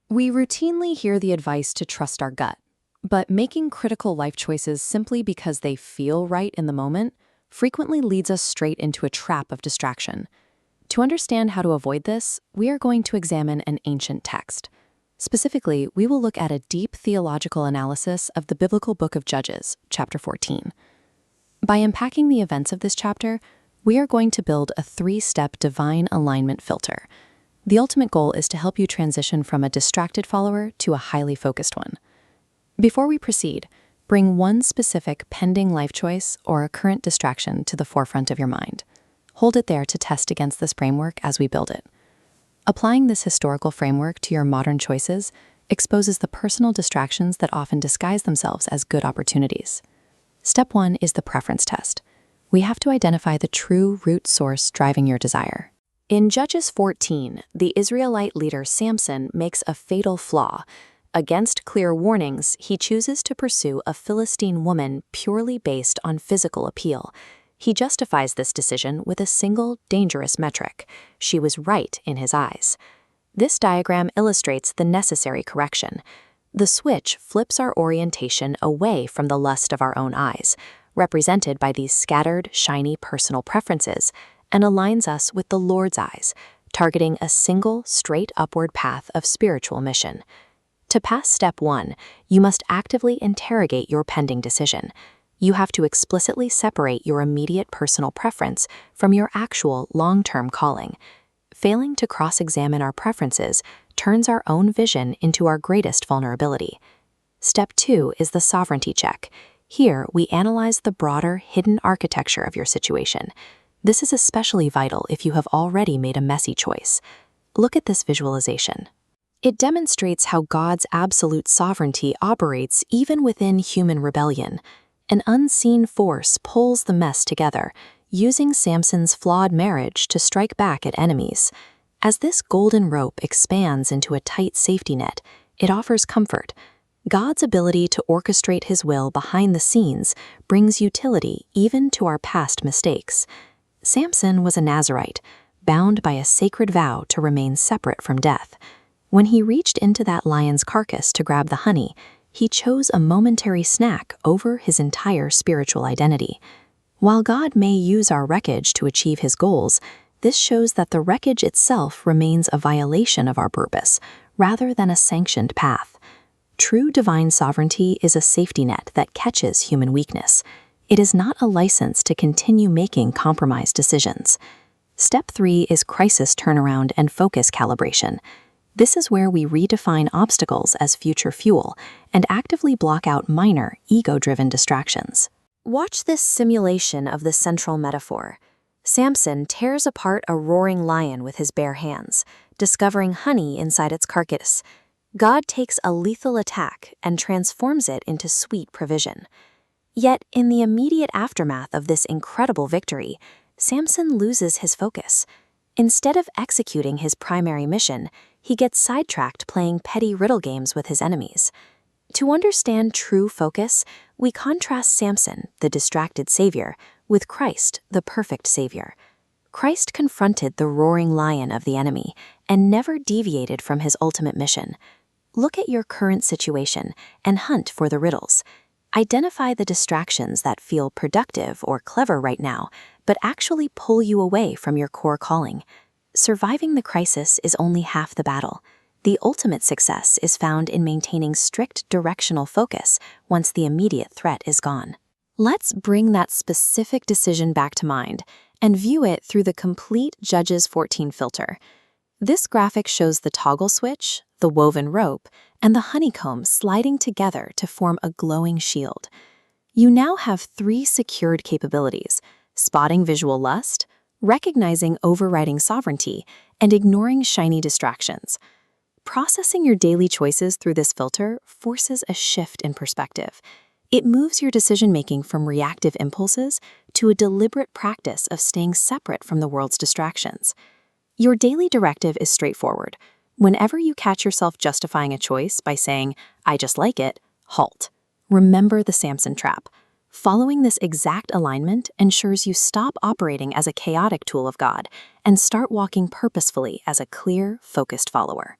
We routinely hear the advice to trust our gut, but making critical life choices simply because they feel right in the moment frequently leads us straight into a trap of distraction. To understand how to avoid this, we are going to examine an ancient text. Specifically, we will look at a deep theological analysis of the biblical book of Judges, chapter 14. By unpacking the events of this chapter, we are going to build a three-step divine alignment filter. The ultimate goal is to help you transition from a distracted follower to a highly focused one. Before we proceed, bring one specific pending life choice or a current distraction to the forefront of your mind. Hold it there to test against this framework as we build it. Applying this historical framework to your modern choices exposes the personal distractions that often disguise themselves as good opportunities. Step 1 is the preference test. We have to identify the true root source driving your desire. In Judges 14, the Israelite leader Samson makes a fatal flaw. Against clear warnings, he chooses to pursue a Philistine woman purely based on physical appeal. He justifies this decision with a single, dangerous metric: she was right in his eyes. This diagram illustrates the necessary correction. The switch flips our orientation away from the lust of our own eyes, represented by these scattered, shiny personal preferences, and aligns us with the Lord's eyes, targeting a single, straight upward path of spiritual mission. To pass step 1, you must actively interrogate your pending decision. You have to explicitly separate your immediate personal preference from your actual long-term calling. Failing to cross-examine our preferences turns our own vision into our greatest vulnerability. Step 2 is the sovereignty check. Here, we analyze the broader, hidden architecture of your situation. This is especially vital if you have already made a messy choice. Look at this visualization. It demonstrates how God's absolute sovereignty operates even within human rebellion. An unseen force pulls the mess together, using Samson's flawed marriage to strike back at enemies. As this golden rope expands into a tight safety net, it offers comfort. God's ability to orchestrate his will behind the scenes brings utility even to our past mistakes. Samson was a Nazirite, bound by a sacred vow to remain separate from death. When he reached into that lion's carcass to grab the honey, he chose a momentary snack over his entire spiritual identity. While God may use our wreckage to achieve his goals, this shows that the wreckage itself remains a violation of our purpose, rather than a sanctioned path. True divine sovereignty is a safety net that catches human weakness. It is not a license to continue making compromised decisions. Step 3 is crisis turnaround and focus calibration. This is where we redefine obstacles as future fuel and actively block out minor, ego-driven distractions. Watch this simulation of the central metaphor. Samson tears apart a roaring lion with his bare hands, discovering honey inside its carcass. God takes a lethal attack and transforms it into sweet provision. Yet, in the immediate aftermath of this incredible victory, Samson loses his focus. Instead of executing his primary mission, he gets sidetracked playing petty riddle games with his enemies. To understand true focus, we contrast Samson, the distracted savior, with Christ, the perfect savior. Christ confronted the roaring lion of the enemy and never deviated from his ultimate mission. Look at your current situation and hunt for the riddles. Identify the distractions that feel productive or clever right now, but actually pull you away from your core calling. Surviving the crisis is only half the battle. The ultimate success is found in maintaining strict directional focus once the immediate threat is gone. Let's bring that specific decision back to mind and view it through the complete Judges 14 filter. This graphic shows the toggle switch, the woven rope, and the honeycomb sliding together to form a glowing shield. You now have 3 secured capabilities: spotting visual lust, recognizing overriding sovereignty, and ignoring shiny distractions. Processing your daily choices through this filter forces a shift in perspective. It moves your decision-making from reactive impulses to a deliberate practice of staying separate from the world's distractions. Your daily directive is straightforward. Whenever you catch yourself justifying a choice by saying, "I just like it," halt. Remember the Samson trap. Following this exact alignment ensures you stop operating as a chaotic tool of God and start walking purposefully as a clear, focused follower.